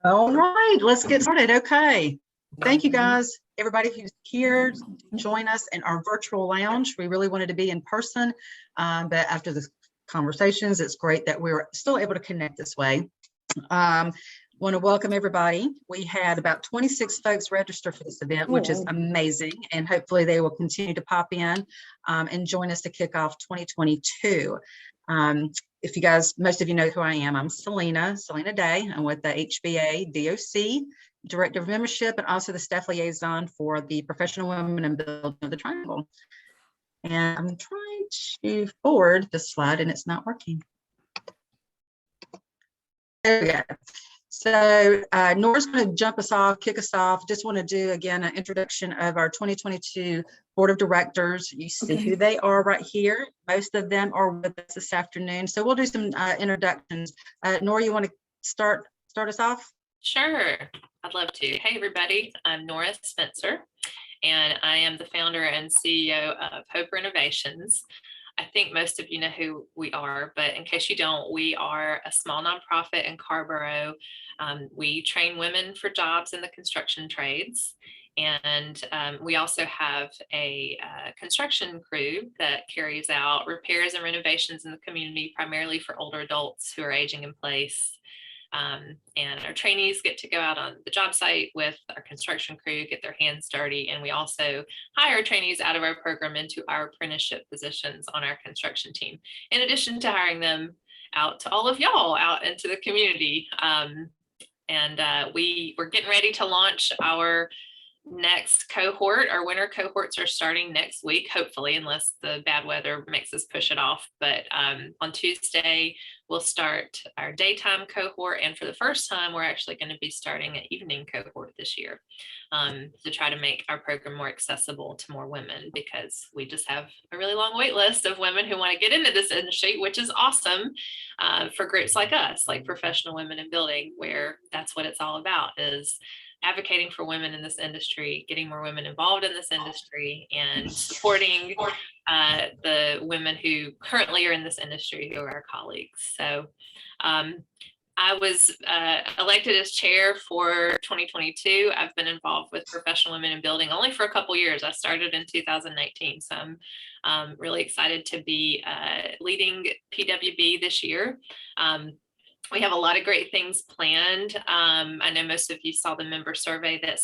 All right, let's get started. Okay. Thank you guys, everybody who's here to join us in our virtual lounge. We really wanted to be in person, but after the conversations, it's great that we're still able to connect this way. Want to welcome everybody. We had about 26 folks register for this event, which is amazing, and hopefully they will continue to pop in and join us to kick off 2022. If you guys, most of you know who I am. I'm Selena Day. I'm with the HBA DOC, Director of Membership, and also the Staff Liaison for the Professional Women in Building of the Triangle. And I'm trying to forward this slide and it's not working. There we go. So Nora's going to jump us off, kick us off. Just want to do, again, an introduction of our 2022 Board of Directors. You see who they are right here. Most of them are with us this afternoon. So we'll do some introductions. Nora, you want to start us off? Sure, I'd love to. Hey, everybody. I'm Nora Spencer, and I am the founder and CEO of Hope Renovations. I think most of you know who we are, but in case you don't, we are a small nonprofit in Carborough. We train women for jobs in the construction trades. And we also have a construction crew that carries out repairs and renovations in the community, primarily for older adults who are aging in place. And our trainees get to go out on the job site with our construction crew, get their hands dirty. And we also hire trainees out of our program into our apprenticeship positions on our construction team, in addition to hiring them out to all of y'all out into the community. We're getting ready to launch our next cohort. Our winter cohorts are starting next week, hopefully, unless the bad weather makes us push it off. But on Tuesday, we'll start our daytime cohort. And for the first time, we're actually going to be starting an evening cohort this year to try to make our program more accessible to more women, because we just have a really long wait list of women who want to get into this industry, which is awesome for groups like us, like Professional Women in Building, where that's what it's all about, is advocating for women in this industry, getting more women involved in this industry, and supporting the women who currently are in this industry who are our colleagues. So I was elected as chair for 2022. I've been involved with Professional Women in Building only for a couple years. I started in 2019. So I'm really excited to be leading PWB this year. We have a lot of great things planned. I know most of you saw the member survey that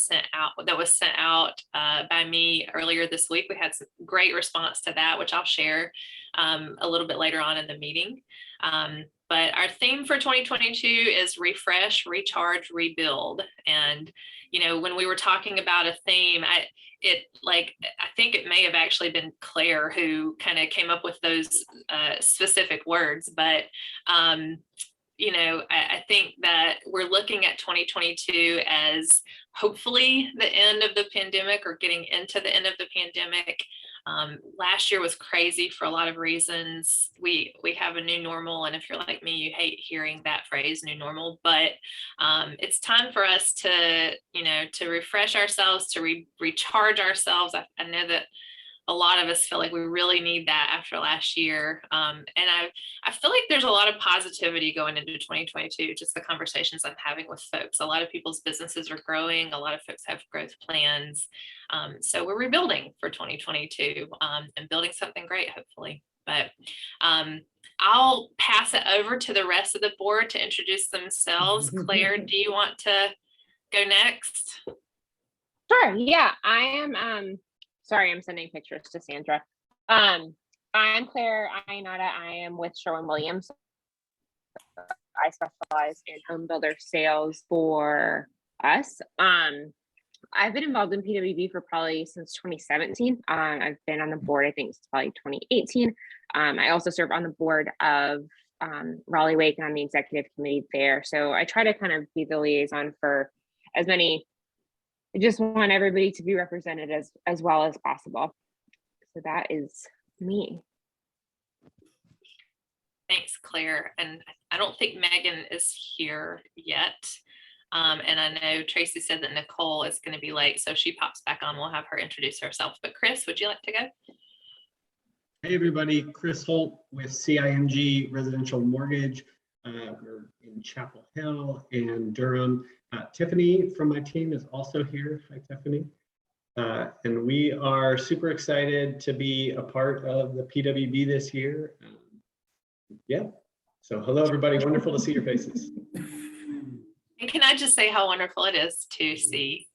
was sent out by me earlier this week. We had some great response to that, which I'll share a little bit later on in the meeting. But our theme for 2022 is refresh, recharge, rebuild. And, you know, when we were talking about a theme, I think it may have actually been Claire who kind of came up with those specific words, but you know, I think that we're looking at 2022 as hopefully the end of the pandemic, or getting into the end of the pandemic. Last year was crazy for a lot of reasons. We have a new normal, and if you're like me, you hate hearing that phrase, new normal. But it's time for us to, you know, to refresh ourselves, to recharge ourselves. I know that a lot of us feel like we really need that after last year. And I feel like there's a lot of positivity going into 2022, just the conversations I'm having with folks. A lot of people's businesses are growing. A lot of folks have growth plans. So we're rebuilding for 2022 and building something great, hopefully. But I'll pass it over to the rest of the board to introduce themselves. Claire, do you want to go next? Sure, yeah, I am, sorry, I'm sending pictures to Sandra. I'm Claire Ionata. I am with Sherwin-Williams. I specialize in home builder sales for us. I've been involved in PWB for probably since 2017. I've been on the board, I think it's probably 2018. I also serve on the board of Raleigh Wake, and I'm the executive committee there. So I try to kind of be the liaison for as many. I just want everybody to be represented as well as possible. So that is me. Thanks, Claire. And I don't think Megan is here yet. And I know Tracy said that Nicole is going to be late, so if she pops back on, we'll have her introduce herself. But Chris, would you like to go? Hey everybody, Chris Holt with CIMG Residential Mortgage. We're in Chapel Hill and Durham. Tiffany from my team is also here. Hi, Tiffany. And we are super excited to be a part of the PWB this year. Yeah. So hello, everybody. Wonderful to see your faces. And can I just say how wonderful it is to see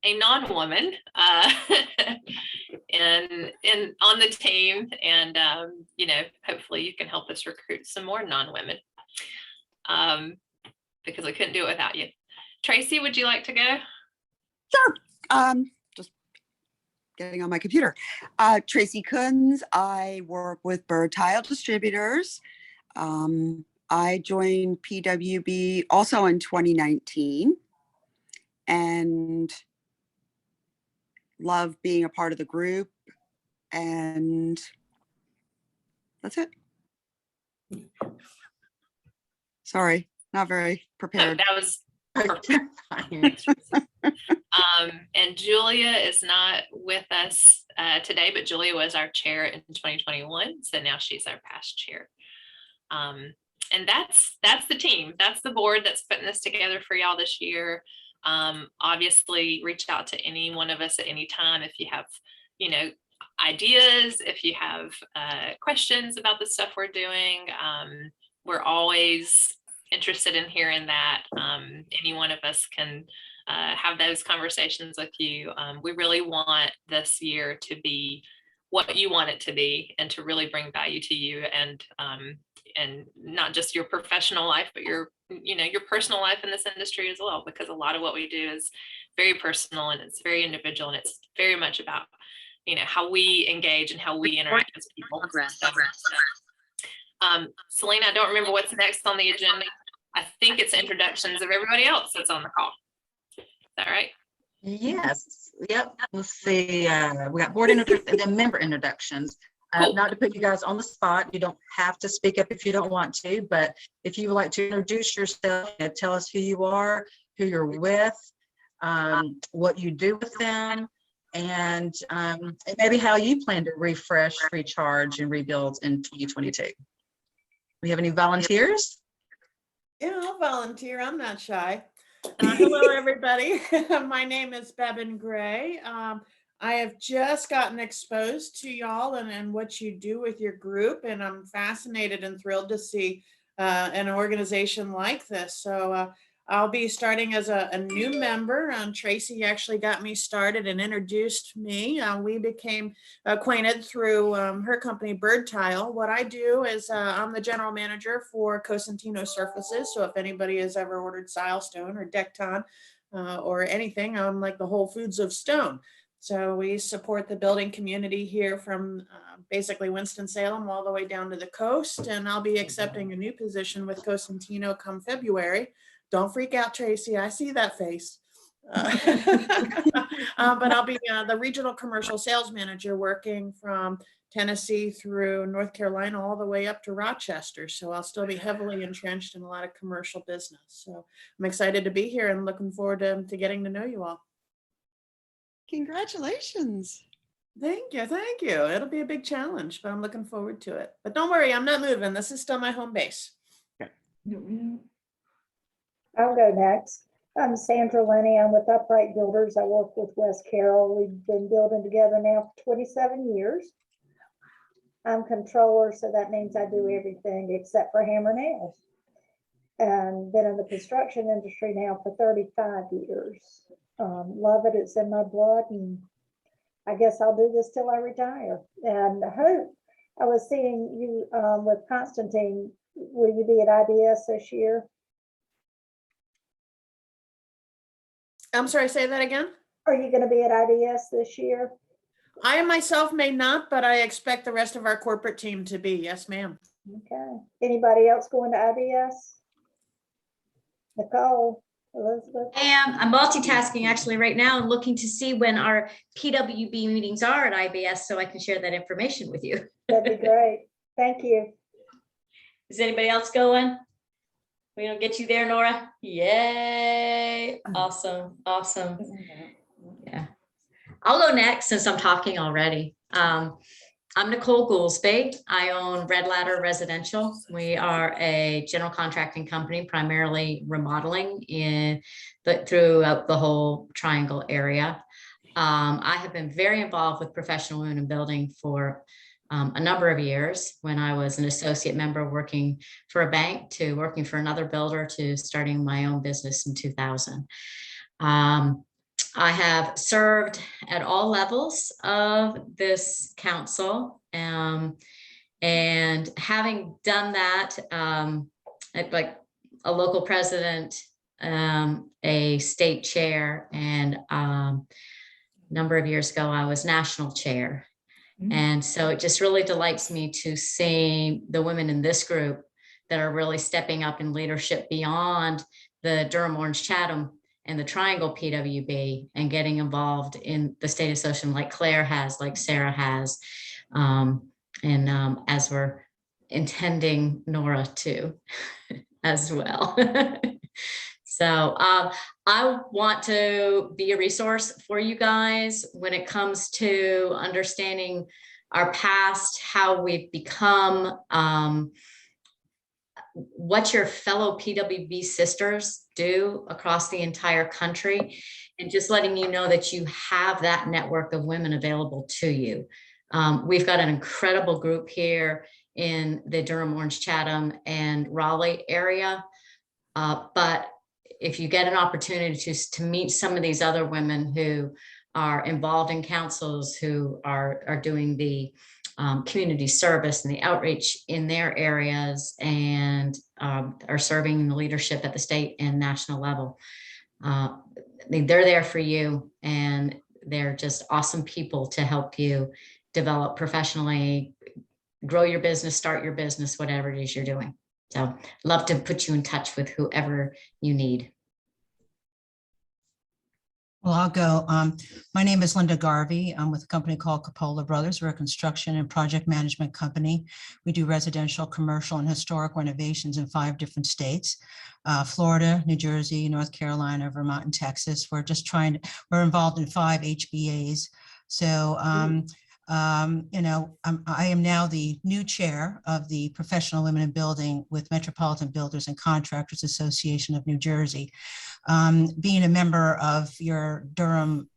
a non-woman and on the team, and you know, hopefully you can help us recruit some more non-women, because we couldn't do it without you. Tracy, would you like to go? Sure. Just getting on my computer. Tracy Kunz. I work with Bird Tile Distributors. I joined PWB also in 2019 and love being a part of the group. And that's it. Sorry, not very prepared. That was perfect. And Julia is not with us today, but Julia was our chair in 2021. So now she's our past chair. And that's the team. That's the board that's putting this together for y'all this year. Obviously, reach out to any one of us at any time if you have, you know, ideas, if you have questions about the stuff we're doing. We're always interested in hearing that. Any one of us can have those conversations with you. We really want this year to be what you want it to be and to really bring value to you, and not just your professional life, but your, you know, your personal life in this industry as well, because a lot of what we do is very personal and it's very individual, and it's very much about, you know, how we engage and how we interact with people. Selena, I don't remember what's next on the agenda. I think it's introductions of everybody else that's on the call. Is that right? Yes, yep. Let's see. We got board introductions and then member introductions. Cool. Not to put you guys on the spot. You don't have to speak up if you don't want to, but if you would like to introduce yourself and tell us who you are, who you're with, what you do with them, and maybe how you plan to refresh, recharge, and rebuild in 2022. We have any volunteers? Yeah, I'll volunteer. I'm not shy. Hello, everybody. My name is Bevan Gray. I have just gotten exposed to y'all and what you do with your group, and I'm fascinated and thrilled to see an organization like this. So I'll be starting as a new member. Tracy actually got me started and introduced me. We became acquainted through her company, Bird Tile. What I do is I'm the general manager for Cosentino Surfaces. So if anybody has ever ordered Silestone or Decton or anything, I'm like the Whole Foods of stone. So we support the building community here from basically Winston-Salem all the way down to the coast. And I'll be accepting a new position with Cosentino come February. Don't freak out, Tracy. I see that face. But I'll be the regional commercial sales manager working from Tennessee through North Carolina all the way up to Rochester. So I'll still be heavily entrenched in a lot of commercial business. So I'm excited to be here and looking forward to getting to know you all. Congratulations. Thank you. Thank you. It'll be a big challenge, but I'm looking forward to it. But don't worry, I'm not moving. This is still my home base. I'll go next. I'm Sandra Lenny. I'm with Upright Builders. I work with Wes Carroll. We've been building together now for 27 years. I'm controller, so that means I do everything except for hammer nails. And been in the construction industry now for 35 years. Love it. It's in my blood, and I guess I'll do this till I retire. And I hope, I was seeing you with Constantine. Will you be at IBS this year? I'm sorry, say that again. Are you going to be at IBS this year? I myself may not, but I expect the rest of our corporate team to be. Yes, ma'am. Okay. Anybody else going to IBS? Nicole, Elizabeth? I'm multitasking actually right now and looking to see when our PWB meetings are at IBS so I can share that information with you. That'd be great. Thank you. Is anybody else going? We don't get you there, Nora? Yay. Awesome. Awesome. Yeah. I'll go next since I'm talking already. I'm Nicole Goolsby. I own Red Ladder Residential. We are a general contracting company, primarily remodeling throughout the whole Triangle area. I have been very involved with professional women in building for a number of years, when I was an associate member working for a bank to working for another builder to starting my own business in 2000. I have served at all levels of this council, and having done that, like a local president, a state chair, and a number of years ago, I was national chair. And so it just really delights me to see the women in this group that are really stepping up in leadership beyond the Durham, Orange, Chatham, and the Triangle PWB, and getting involved in the state association like Claire has, like Sarah has, as we're intending Nora to as well. So I want to be a resource for you guys when it comes to understanding our past, how we've become, what your fellow PWB sisters do across the entire country, and just letting you know that you have that network of women available to you. We've got an incredible group here in the Durham, Orange, Chatham, and Raleigh area, but if you get an opportunity to meet some of these other women who are involved in councils, who are doing the community service and the outreach in their areas, and are serving in the leadership at the state and national level, they're there for you, and they're just awesome people to help you develop professionally, grow your business, start your business, whatever it is you're doing. So love to put you in touch with whoever you need. Well, I'll go. My name is Linda Garvey. I'm with a company called Capola Brothers. We're a construction and project management company. We do residential, commercial, and historic renovations in 5 different states: Florida, New Jersey, North Carolina, Vermont, and Texas. We're involved in 5 HBAs. So, I am now the new chair of the Professional Women in Building with Metropolitan Builders and Contractors Association of New Jersey. Being a member of your Durham,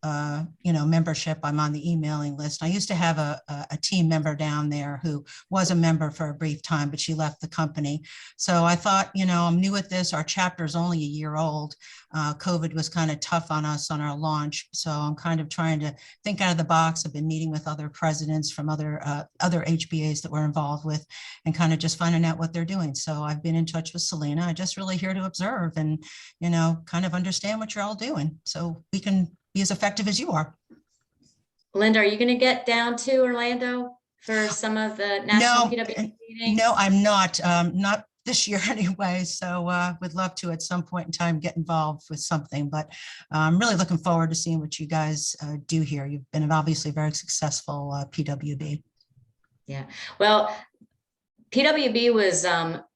membership, I'm on the emailing list. I used to have a team member down there who was a member for a brief time, but she left the company. So I thought, I'm new at this. Our chapter is only a year old. COVID was kind of tough on us on our launch. So I'm kind of trying to think out of the box. I've been meeting with other presidents from other HBAs that we're involved with, and kind of just finding out what they're doing. So I've been in touch with Selena. I'm just really here to observe and, kind of understand what you're all doing so we can be as effective as you are. Linda, are you going to get down to Orlando for some of the national PWB meetings? No, I'm not this year anyway. So would love to at some point in time get involved with something, but I'm really looking forward to seeing what you guys do here. You've been obviously very successful PWB. Yeah, well, PWB was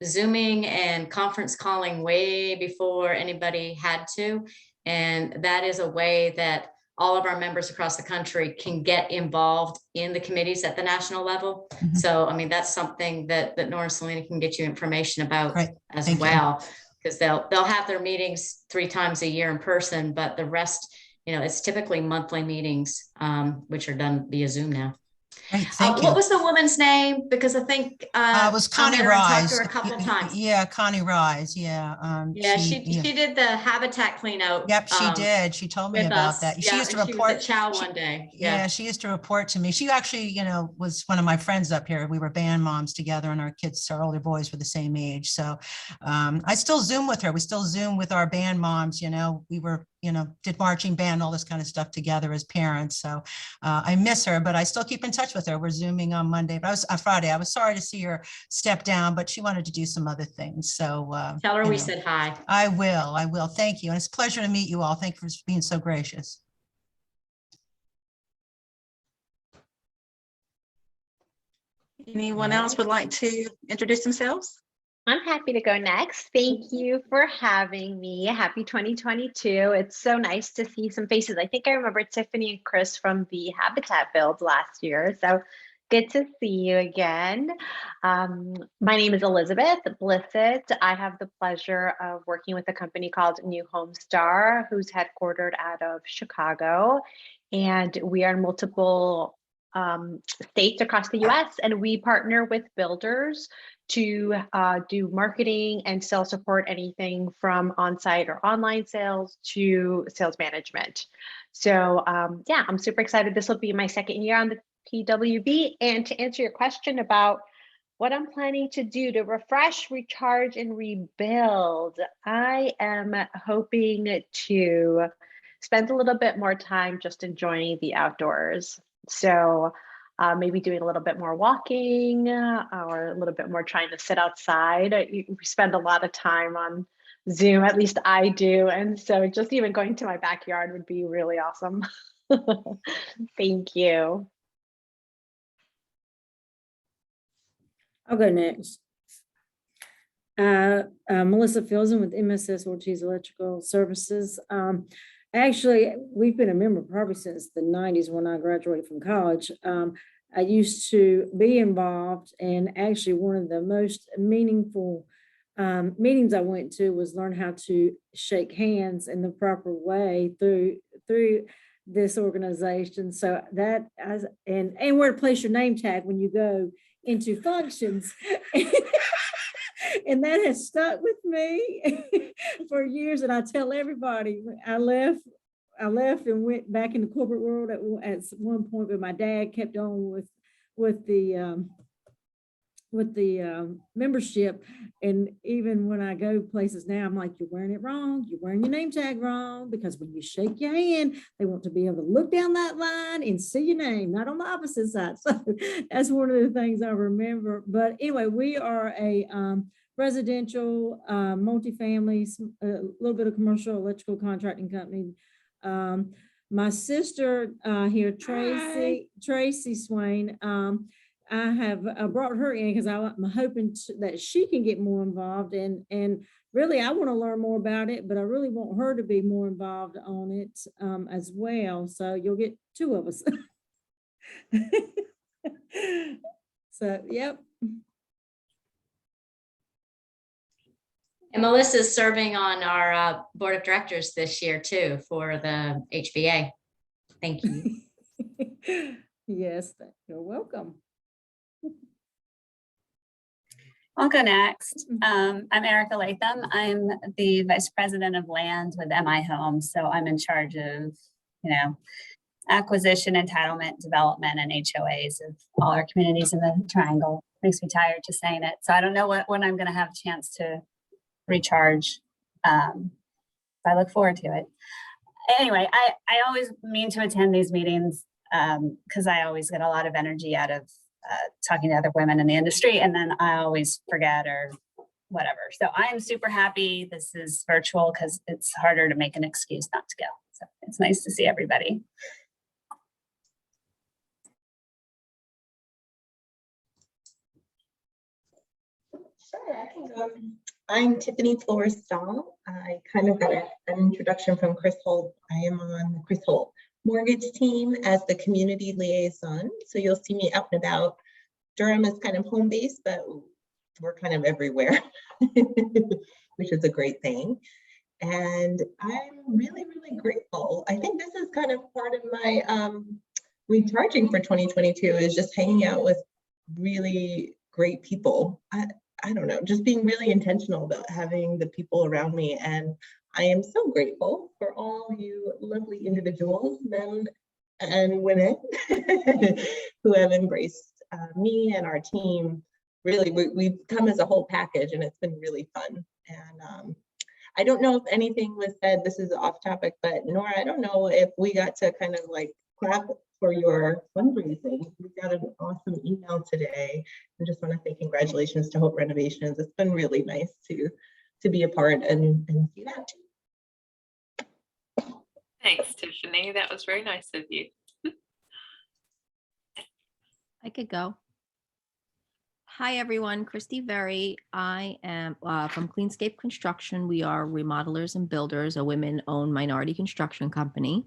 Zooming and conference calling way before anybody had to. And that is a way that all of our members across the country can get involved in the committees at the national level. Mm-hmm. So, I mean, that's something that Nora and Selena can get you information about as well, because they'll have their meetings 3 times a year in person, but the rest, it's typically monthly meetings, which are done via Zoom now. Great, thank you. What was the woman's name? Because I think it was Connie Rise. Talked to her a couple of times. Yeah, Connie Rise. Yeah. She did the habitat clean out. Yep, she did. She told me about that. She used to report. She was at Chow one day. Yeah, she used to report to me. She actually, was one of my friends up here. We were band moms together, and our older boys were the same age. So I still Zoom with her. We still Zoom with our band moms. We were, did marching band, all this kind of stuff together as parents. So I miss her, but I still keep in touch with her. We're Zooming on Monday, but Friday. I was sorry to see her step down, but she wanted to do some other things. So tell her we said hi. I will. Thank you. And it's a pleasure to meet you all. Thank you for being so gracious. Anyone else would like to introduce themselves? I'm happy to go next. Thank you for having me. Happy 2022. It's so nice to see some faces. I think I remember Tiffany and Chris from the Habitat build last year. So Good to see you again. My name is Elizabeth Blissett. I have the pleasure of working with a company called New Home Star, who's headquartered out of Chicago. And we are in multiple states across the US, and we partner with builders to do marketing and sales support, anything from on-site or online sales to sales management. So yeah, I'm super excited. This will be my second year on the PWB. And to answer your question about what I'm planning to do to refresh, recharge, and rebuild, I am hoping to spend a little bit more time just enjoying the outdoors. So maybe doing a little bit more walking or a little bit more trying to sit outside. We spend a lot of time on Zoom, at least I do. And so just even going to my backyard would be really awesome. Thank you. I'll go next. Melissa Filson with MSS Ortiz Electrical Services. Actually, we've been a member probably since the 90s when I graduated from college. I used to be involved, and actually one of the most meaningful meetings I went to was learn how to shake hands in the proper way through this organization. So that and where to place your name tag when you go into functions. And that has stuck with me for years. And I tell everybody, I left and went back in the corporate world at one point, but my dad kept on with the membership. And even when I go places now, I'm like, you're wearing it wrong. You're wearing your name tag wrong, because when you shake your hand, they want to be able to look down that line and see your name, not on the opposite side. So that's one of the things I remember. But anyway, we are a residential, multifamily, a little bit of commercial electrical contracting company. My sister here, Tracy Swain, I have brought her in because I'm hoping that she can get more involved, and really I want to learn more about it, but I really want her to be more involved on it as well. So you'll get two of us. So, yep. And Melissa's serving on our board of directors this year too for the HVA. Thank you. Yes, you're welcome. I'll go next. I'm Erica Latham. I'm the Vice President of Land with MI Homes. So I'm in charge of, acquisition, entitlement, development, and HOAs of all our communities in the Triangle. Makes me tired just saying it. So I don't know when I'm going to have a chance to recharge. I look forward to it. Anyway, I always mean to attend these meetings because I always get a lot of energy out of talking to other women in the industry, and then I always forget or whatever. So I'm super happy this is virtual because it's harder to make an excuse not to go. So it's nice to see everybody. Sure, I can go. I'm Tiffany Flores-Stahl. I kind of got an introduction from Chris Holt. I am on the Chris Holt mortgage team as the community liaison. So you'll see me out and about. Durham is kind of home base, but we're kind of everywhere, which is a great thing. And I'm really, really grateful. I think this is kind of part of my recharging for 2022 is just hanging out with really great people. I don't know, just being really intentional about having the people around me. And I am so grateful for all you lovely individuals, men and women, who have embraced me and our team. Really, we've come as a whole package, and it's been really fun. And I don't know if anything was said, this is off topic, but Nora, I don't know if we got to kind of like clap for your fundraising. We got an awesome email today. I just want to say congratulations to Hope Renovations. It's been really nice to be a part and see that too. Thanks, Tiffany. That was very nice of you. I could go. Hi, everyone. Christy Very. I am from Cleanscape Construction. We are remodelers and builders, a women-owned minority construction company.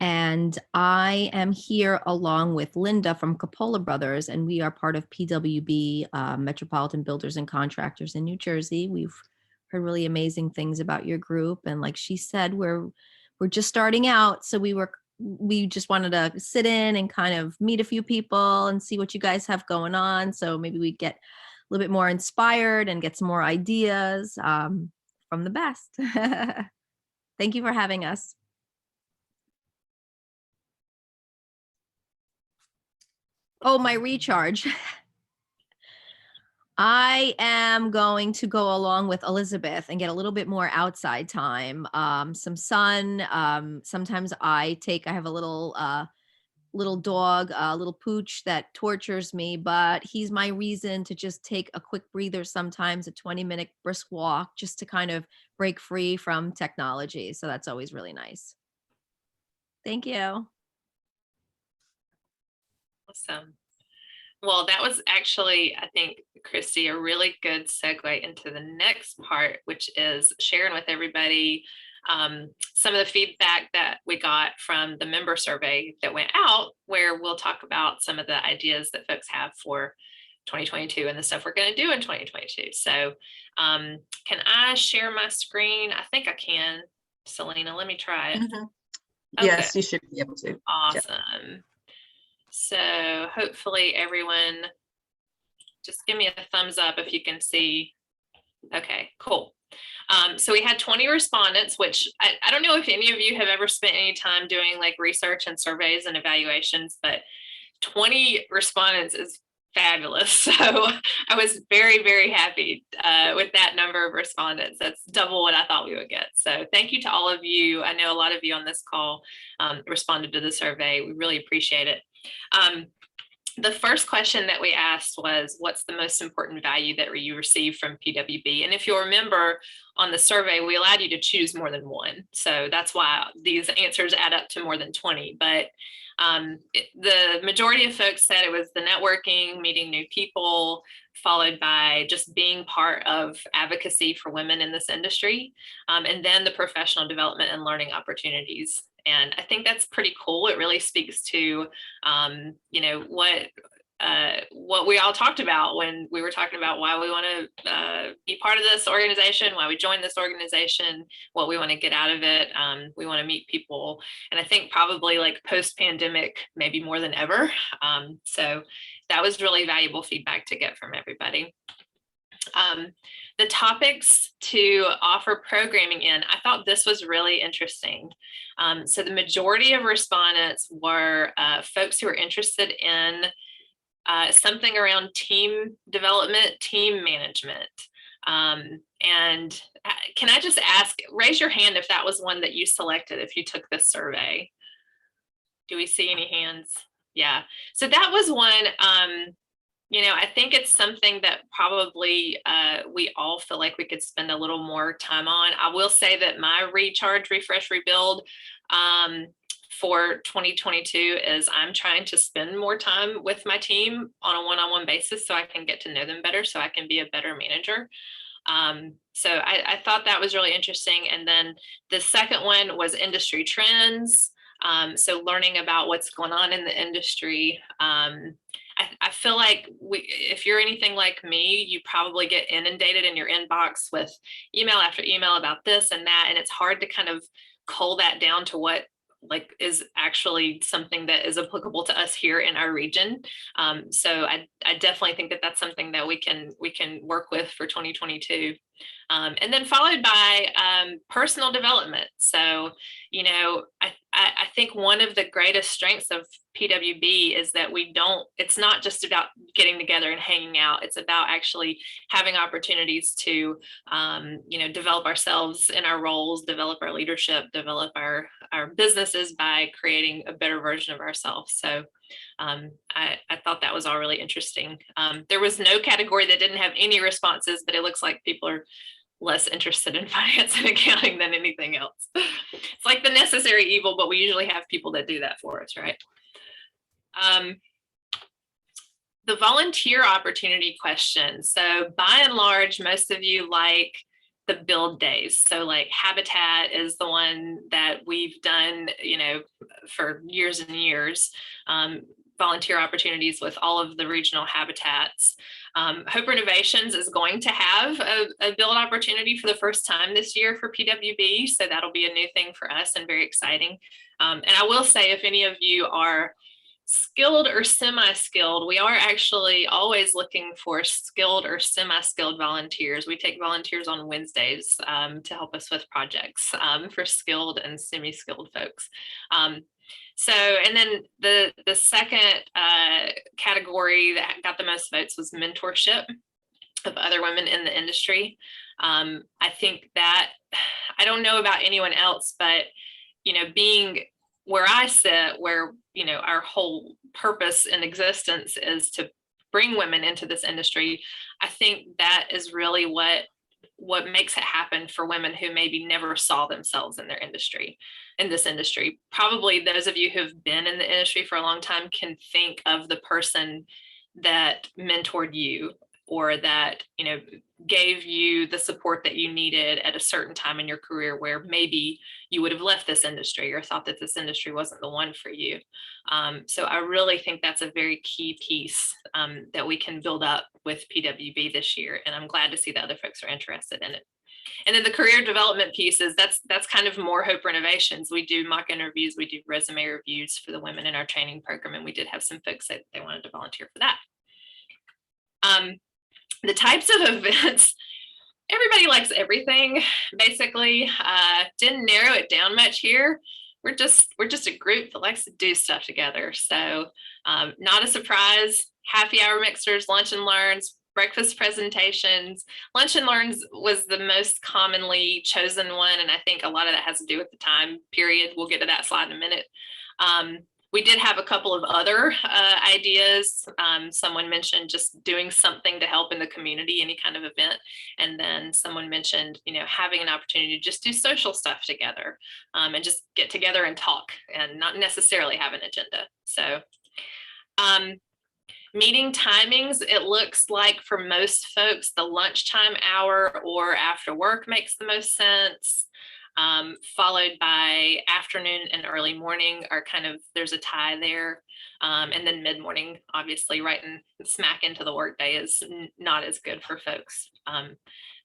And I am here along with Linda from Capola Brothers, and we are part of PWB, Metropolitan Builders and Contractors in New Jersey. We've heard really amazing things about your group, and like she said, we're just starting out, so we just wanted to sit in and kind of meet a few people and see what you guys have going on. So maybe we get a little bit more inspired and get some more ideas from the best. Thank you for having us. Oh, my recharge. I am going to go along with Elizabeth and get a little bit more outside time, some sun. Sometimes I have a little dog, a little pooch that tortures me, but he's my reason to just take a quick breather, sometimes a 20-minute brisk walk, just to kind of break free from technology. So that's always really nice. Thank you. Awesome. Well, that was actually, I think, Christy, a really good segue into the next part, which is sharing with everybody some of the feedback that we got from the member survey that went out, where we'll talk about some of the ideas that folks have for 2022 and the stuff we're going to do in 2022. So can I share my screen? I think I can. Selena, let me try it. Mm-hmm. Okay. Yes, you should be able to. Awesome. Yep. So hopefully everyone, just give me a thumbs up if you can see. Okay, cool. So we had 20 respondents, which I don't know if any of you have ever spent any time doing like research and surveys and evaluations, but 20 respondents is fabulous. So I was very, very happy with that number of respondents. That's double what I thought we would get. So thank you to all of you. I know a lot of you on this call responded to the survey. We really appreciate it. The first question that we asked was, what's the most important value that you received from PWB? And if you'll remember on the survey, we allowed you to choose more than one. So that's why these answers add up to more than 20. But the majority of folks said it was the networking, meeting new people, followed by just being part of advocacy for women in this industry, and then the professional development and learning opportunities. And I think that's pretty cool. It really speaks to, you know, what we all talked about when we were talking about why we want to be part of this organization, why we joined this organization, what we want to get out of it. We want to meet people. And I think probably like post-pandemic, maybe more than ever. So that was really valuable feedback to get from everybody. The topics to offer programming in, I thought this was really interesting. So the majority of respondents were folks who were interested in something around team development, team management. And can I just ask, raise your hand if that was one that you selected if you took this survey. Do we see any hands? Yeah, so that was one. You know, I think it's something that probably we all feel like we could spend a little more time on. I will say that my recharge, refresh, rebuild for 2022 is I'm trying to spend more time with my team on a one-on-one basis so I can get to know them better, so I can be a better manager. So I thought that was really interesting. And then the second one was industry trends. So learning about what's going on in the industry. I feel like if you're anything like me, you probably get inundated in your inbox with email after email about this and that, and it's hard to kind of cull that down to what like is actually something that is applicable to us here in our region. So I definitely think that that's something that we can work with for 2022. And then followed by personal development. So, you know, I think one of the greatest strengths of PWB is that it's not just about getting together and hanging out. It's about actually having opportunities to, you know, develop ourselves in our roles, develop our leadership, develop our businesses by creating a better version of ourselves. So I thought that was all really interesting. There was no category that didn't have any responses, but it looks like people are less interested in finance and accounting than anything else. It's like the necessary evil, but we usually have people that do that for us, right? The volunteer opportunity question. So by and large, most of you like the build days. So like Habitat is the one that we've done, you know, for years and years. Volunteer opportunities with all of the regional habitats. Hope Renovations is going to have a build opportunity for the first time this year for PWB. So that'll be a new thing for us and very exciting. And I will say, if any of you are skilled or semi-skilled, we are actually always looking for skilled or semi-skilled volunteers. We take volunteers on Wednesdays to help us with projects for skilled and semi-skilled folks. So, and then the second category that got the most votes was mentorship of other women in the industry. I think that, I don't know about anyone else, but, you know, being where I sit, where, you know, our whole purpose in existence is to bring women into this industry, I think that is really what makes it happen for women who maybe never saw themselves in this industry. Probably those of you who've been in the industry for a long time can think of the person that mentored you, or that, you know, gave you the support that you needed at a certain time in your career where maybe you would have left this industry or thought that this industry wasn't the one for you. So I really think that's a very key piece that we can build up with PWB this year. And I'm glad to see that other folks are interested in it. And then the career development pieces, that's kind of more Hope Renovations. We do mock interviews, we do resume reviews for the women in our training program, and we did have some folks say they wanted to volunteer for that. The types of events, everybody likes everything, basically. Didn't narrow it down much here. We're just a group that likes to do stuff together. So not a surprise, happy hour mixers, lunch and learns, breakfast presentations. Lunch and learns was the most commonly chosen one, and I think a lot of that has to do with the time period. We'll get to that slide in a minute. We did have a couple of other ideas. Someone mentioned just doing something to help in the community, any kind of event. And then someone mentioned, you know, having an opportunity to just do social stuff together and just get together and talk and not necessarily have an agenda. So meeting timings, it looks like for most folks, the lunchtime hour or after work makes the most sense. Followed by afternoon and early morning are kind of, there's a tie there. And then mid-morning, obviously right in smack into the workday is not as good for folks.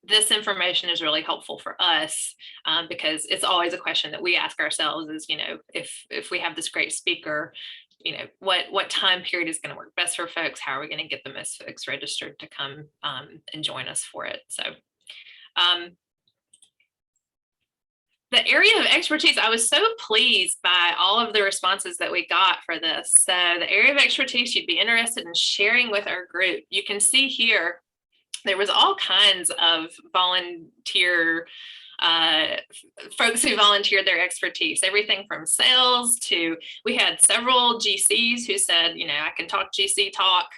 This information is really helpful for us because it's always a question that we ask ourselves is, you know, if we have this great speaker, you know, what time period is going to work best for folks? How are we going to get the most folks registered to come and join us for it? So the area of expertise, I was so pleased by all of the responses that we got for this. So the area of expertise you'd be interested in sharing with our group. You can see here, there was all kinds of volunteer folks who volunteered their expertise, everything from sales to, we had several GCs who said, you know, I can talk GC talk,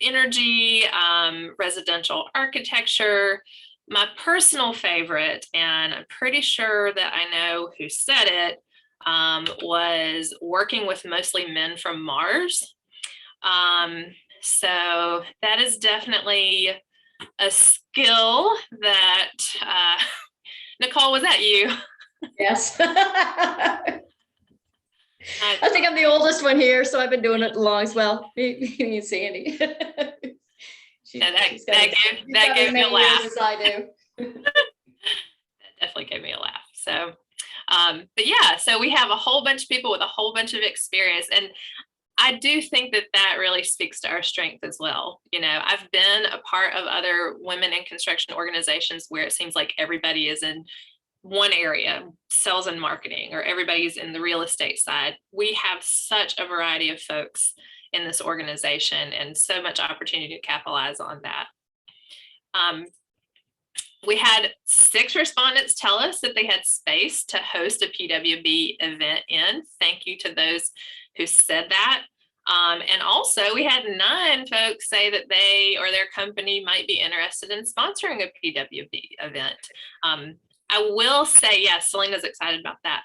energy, residential architecture. My personal favorite, and I'm pretty sure that I know who said it, was working with mostly men from Mars. So that is definitely a skill that, Nicole, was that you? Yes. I think I'm the oldest one here, so I've been doing it long as well. Me and Sandy. That gave me a laugh. As I do. That definitely gave me a laugh. So, but yeah, so we have a whole bunch of people with a whole bunch of experience, and I do think that that really speaks to our strength as well. You know, I've been a part of other women in construction organizations where it seems like everybody is in one area, sales and marketing, or everybody's in the real estate side. We have such a variety of folks in this organization and so much opportunity to capitalize on that. We had 6 respondents tell us that they had space to host a PWB event in. Thank you to those who said that. And also we had 9 folks say that they or their company might be interested in sponsoring a PWB event. I will say, yes, Selena's excited about that.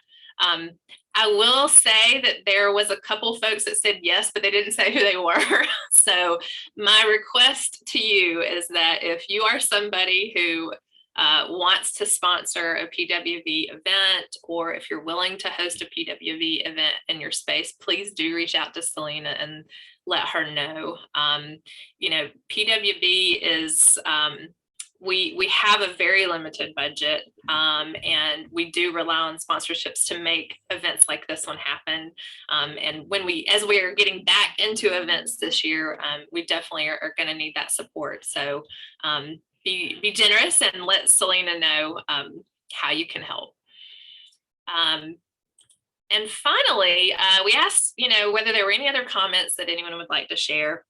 I will say that there was a couple folks that said yes, but they didn't say who they were. So my request to you is that if you are somebody who wants to sponsor a PWB event, or if you're willing to host a PWB event in your space, please do reach out to Selena and let her know. You know, PWB is, we have a very limited budget, and we do rely on sponsorships to make events like this one happen. And as we are getting back into events this year, we definitely are going to need that support. So be generous and let Selena know how you can help. And finally, we asked, whether there were any other comments that anyone would like to share.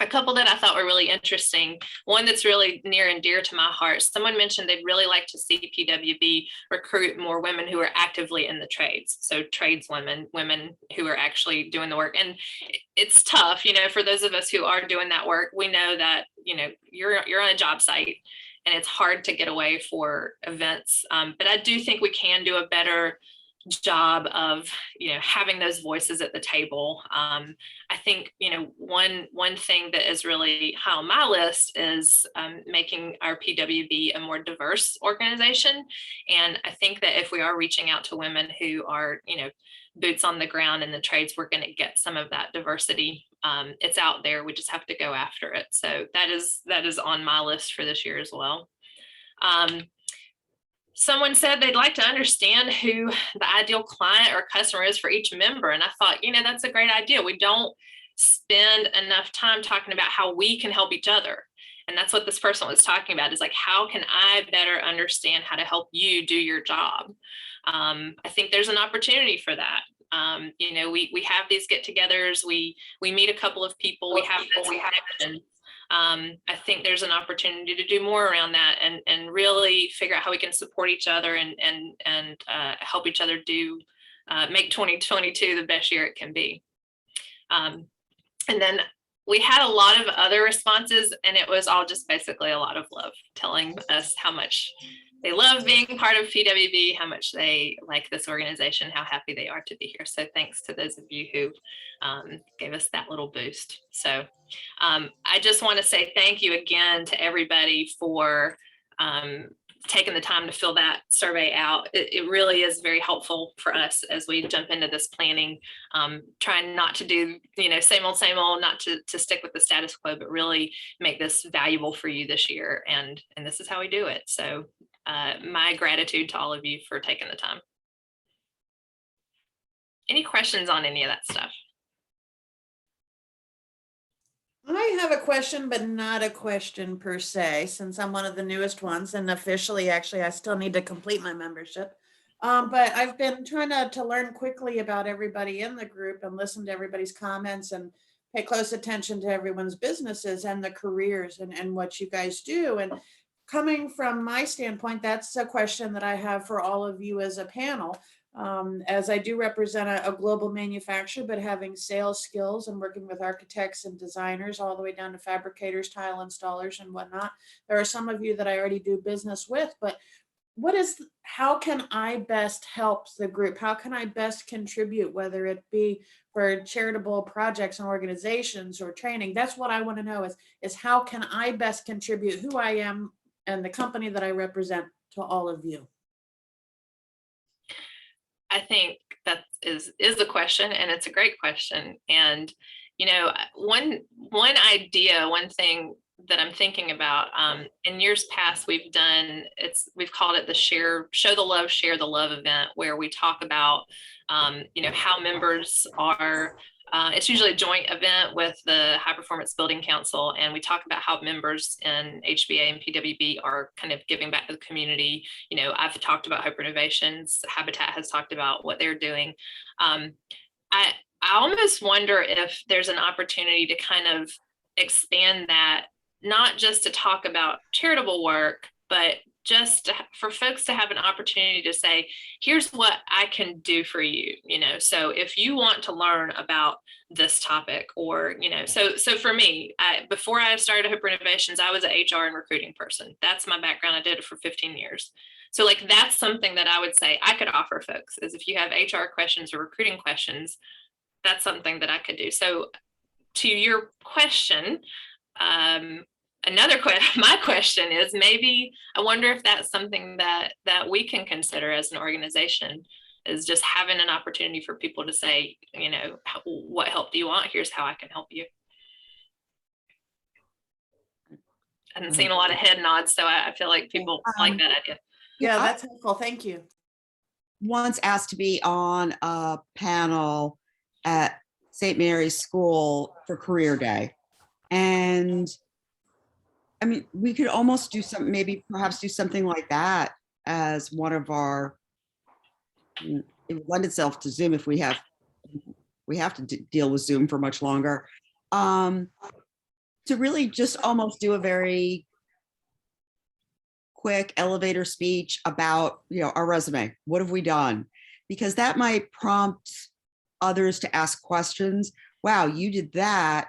A couple that I thought were really interesting. One that's really near and dear to my heart. Someone mentioned they'd really like to see PWB recruit more women who are actively in the trades. So tradeswomen, women who are actually doing the work. And it's tough, for those of us who are doing that work. We know that, you're on a job site and it's hard to get away for events. But I do think we can do a better job of having those voices at the table. I think one thing that is really high on my list is making our PWB a more diverse organization. And I think that if we are reaching out to women who are boots on the ground in the trades, we're going to get some of that diversity. It's out there, we just have to go after it. So that is on my list for this year as well. Someone said they'd like to understand who the ideal client or customer is for each member. And I thought, that's a great idea. We don't spend enough time talking about how we can help each other. And that's what this person was talking about, is like, how can I better understand how to help you do your job? I think there's an opportunity for that. We have these get-togethers, we meet a couple of people, we have those connections. I think there's an opportunity to do more around that and really figure out how we can support each other and help each other make 2022 the best year it can be. And then we had a lot of other responses, and it was all just basically a lot of love, telling us how much they love being part of PWB, how much they like this organization, how happy they are to be here. So thanks to those of you who gave us that little boost. So I just want to say thank you again to everybody for taking the time to fill that survey out. It really is very helpful for us as we jump into this planning, trying not to do, same old, not to stick with the status quo, but really make this valuable for you this year. And this is how we do it. So my gratitude to all of you for taking the time. Any questions on any of that stuff? I have a question, but not a question per se, since I'm one of the newest ones, and officially, actually, I still need to complete my membership. But I've been trying to learn quickly about everybody in the group and listen to everybody's comments and pay close attention to everyone's businesses and the careers and what you guys do. And coming from my standpoint, that's a question that I have for all of you as a panel. As I do represent a global manufacturer, but having sales skills and working with architects and designers all the way down to fabricators, tile installers and whatnot. There are some of you that I already do business with, but how can I best help the group? How can I best contribute, whether it be for charitable projects and organizations or training? That's what I want to know is how can I best contribute who I am and the company that I represent to all of you? I think that is a question, and it's a great question. And one thing that I'm thinking about, in years past, we've called it the show the love, share the love event, where we talk about how members are. It's usually a joint event with the High Performance Building Council, and we talk about how members in HBA and PWB are kind of giving back to the community. I've talked about Hope Renovations, Habitat has talked about what they're doing. I almost wonder if there's an opportunity to kind of expand that, not just to talk about charitable work, but just for folks to have an opportunity to say, here's what I can do for you, so if you want to learn about this topic, or, so for me, before I started Hope Renovations, I was an HR and recruiting person. That's my background. I did it for 15 years. So like, that's something that I would say I could offer folks, is if you have HR questions or recruiting questions, that's something that I could do. So to your question, my question is, maybe I wonder if that's something that we can consider as an organization, is just having an opportunity for people to say, what help do you want? Here's how I can help you. I haven't seen a lot of head nods, so I feel like people like that idea. Yeah, that's helpful. Thank you. Once asked to be on a panel at St. Mary's School for Career Day. And I mean, we could almost do perhaps do something like that as one of our, it would lend itself to Zoom if we have to deal with Zoom for much longer. To really just almost do a very quick elevator speech about, our resume. What have we done? Because that might prompt others to ask questions. Wow, you did that.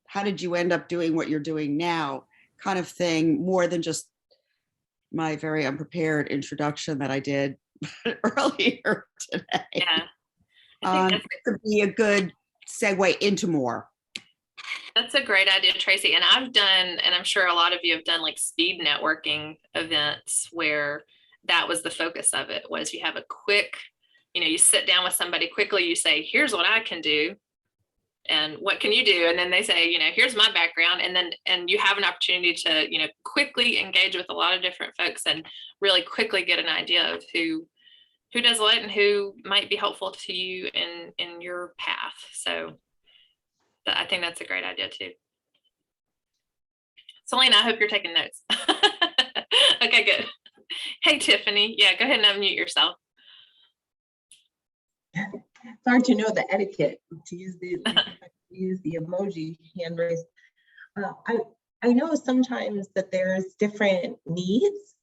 How did you end up doing what you're doing now? Kind of thing, more than just my very unprepared introduction that I did earlier today. Yeah, I think it could be a good segue into more. That's a great idea, Tracy. And I've done, and I'm sure a lot of you have done, like speed networking events where that was the focus of it, was you have a quick, you sit down with somebody quickly, you say, here's what I can do. And what can you do? And then they say, here's my background. And you have an opportunity to, quickly engage with a lot of different folks and really quickly get an idea of who does what and who might be helpful to you in your path. So I think that's a great idea too. Selena, I hope you're taking notes. Okay, good. Hey, Tiffany. Yeah, go ahead and unmute yourself. It's hard to know the etiquette to use the emoji hand raise. I know sometimes that there's different needs.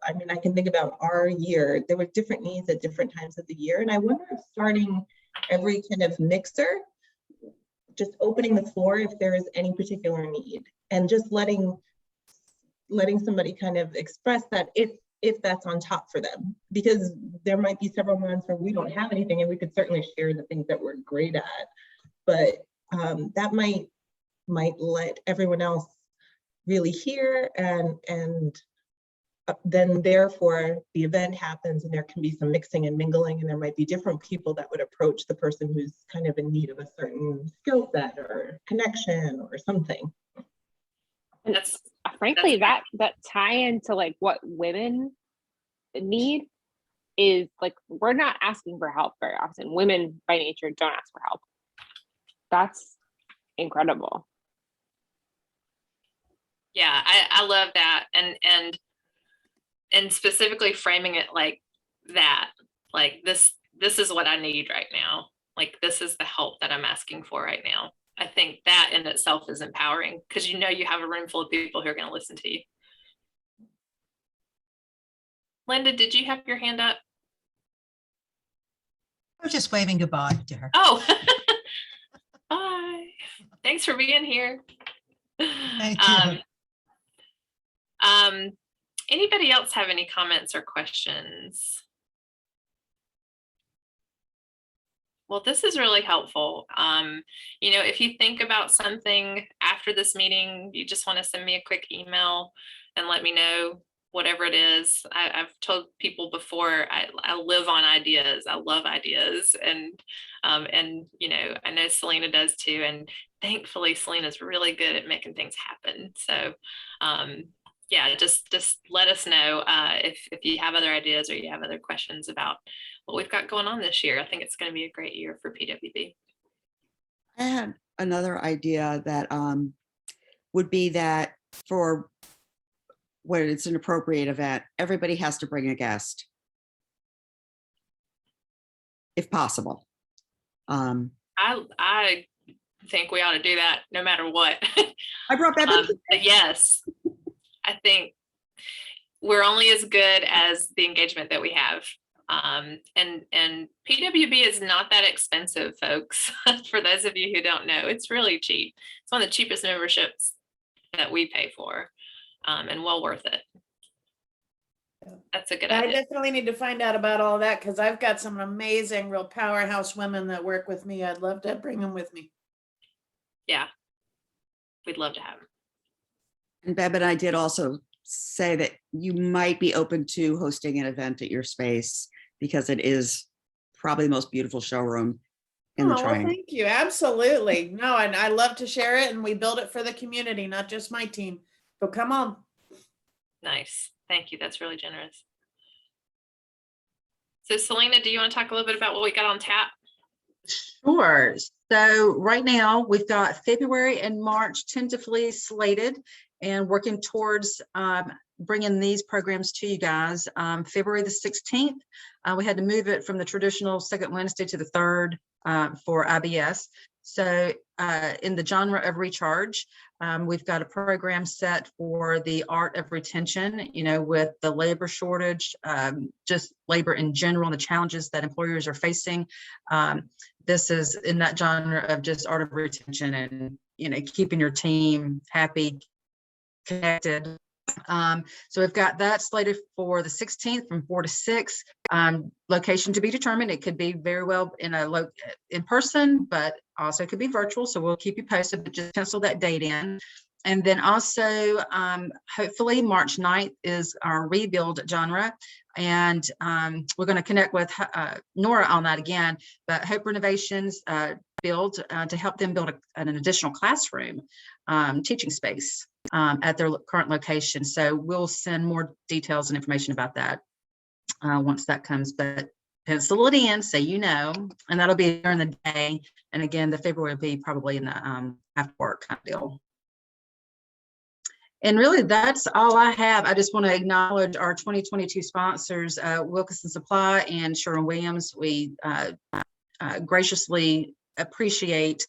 I mean, I can think about our year. There were different needs at different times of the year. And I wonder if starting every kind of mixer, just opening the floor if there is any particular need, and just letting somebody kind of express that if that's on top for them, because there might be several months where we don't have anything, and we could certainly share the things that we're great at, but that might let everyone else really hear, and then therefore the event happens and there can be some mixing and mingling, and there might be different people that would approach the person who's kind of in need of a certain skill set or connection or something. And that's frankly that tie into like what women need is like, we're not asking for help very often. Women by nature don't ask for help. That's incredible. Yeah, I love that. And specifically framing it like that, like this is what I need right now. Like, this is the help that I'm asking for right now. I think that in itself is empowering, because you have a room full of people who are going to listen to you. Linda, did you have your hand up? I was just waving goodbye to her. Oh, bye. Thanks for being here. Thank you. Anybody else have any comments or questions? Well, this is really helpful. If you think about something after this meeting, you just want to send me a quick email and let me know, whatever it is. I've told people before, I live on ideas. I love ideas. And I know Selena does too. And thankfully, Selena's really good at making things happen. So yeah, just let us know if you have other ideas or you have other questions about what we've got going on this year. I think it's going to be a great year for PWB. I had another idea that would be that for when it's an appropriate event, everybody has to bring a guest, if possible. I think we ought to do that no matter what. I brought that up. Yes, I think we're only as good as the engagement that we have. And PWB is not that expensive, folks. For those of you who don't know, it's really cheap. It's one of the cheapest memberships that we pay for, and well worth it. That's a good I idea. definitely need to find out about all that because I've got some amazing, real powerhouse women that work with me. I'd love to bring them with me. Yeah, we'd love to have them. And Bev and I did also say that you might be open to hosting an event at your space because it is probably the most beautiful showroom in the Oh, well, Triangle. thank you. Absolutely. No, and I love to share it, and we build it for the community, not just my team. So come on. Nice. Thank you. That's really generous. So Selena, do you want to talk a little bit about what we got on tap? Sure. So right now we've got February and March tentatively slated and working towards bringing these programs to you guys. February the 16th, we had to move it from the traditional second Wednesday to the third for IBS. So in the genre of recharge, we've got a program set for the art of retention, you know, with the labor shortage, just labor in general, and the challenges that employers are facing. This is in that genre of just art of retention and, you know, keeping your team happy, connected. So we've got that slated for the 16th from 4 to 6. Location to be determined. It could be very well in person, but also could be virtual. So we'll keep you posted, but just pencil that date in. And then also, hopefully March 9th is our rebuild genre. And we're going to connect with Nora on that again, but Hope Renovations build to help them build an additional classroom teaching space at their current location. So we'll send more details and information about that once that comes, but pencil it in so you know, and that'll be during the day. And again, the February will be probably in the after work kind of deal. And really, that's all I have. I just want to acknowledge our 2022 sponsors, Wilkinson Supply and Sherwin-Williams. We graciously appreciate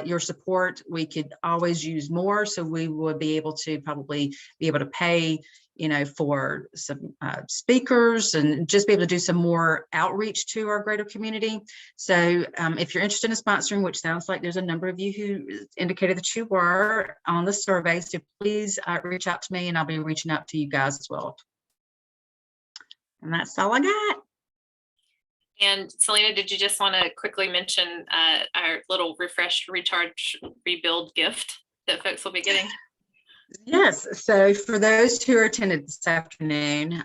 your support. We could always use more, so we would be able to probably be able to pay, you know, for some speakers and just be able to do some more outreach to our greater community. So if you're interested in sponsoring, which sounds like there's a number of you who indicated that you were on the survey, so please reach out to me and I'll be reaching out to you guys as well. And that's all I got. And Selena, did you just want to quickly mention our little refresh, recharge, rebuild gift that folks will be getting? Yes, so for those who are attended this afternoon,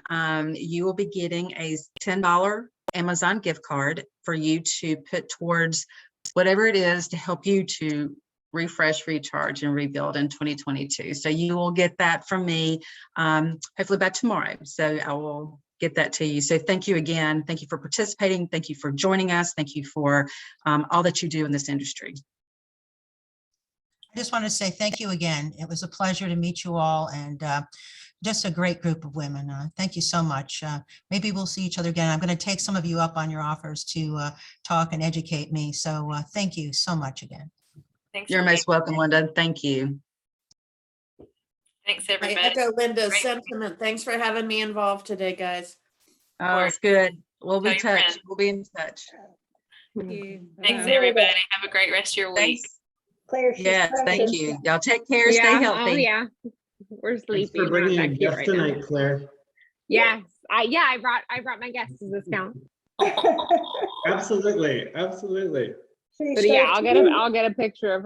you will be getting a $10 Amazon gift card for you to put towards whatever it is to help you to refresh, recharge, and rebuild in 2022. So you will get that from me, hopefully by tomorrow. So I will get that to you. So thank you again. Thank you for participating. Thank you for joining us. Thank you for all that you do in this industry. I just want to say thank you again. It was a pleasure to meet you all, and just a great group of women. Thank you so much. Maybe we'll see each other again. I'm going to take some of you up on your offers to talk and educate me. So thank you so much again. Thanks. You're most welcome, Linda. Thank you. Thanks, everybody. I echo Linda's Great. sentiment. Thanks for having me involved today, guys. Oh, it's good. We'll be in Tell your touch. friends. We'll be in touch. Thank you. Thanks, Bye. everybody. Have a great rest of your week. Thanks. Claire, she's Yes, thank precious. you. Y'all take care. Stay Yeah, healthy. oh yeah. We're Thanks sleepy. for Not bringing that a cute guest right now. tonight, Claire. Yes. I brought my guests. Does this count? Absolutely, absolutely. She's But so yeah, I'll cute. get a picture of her.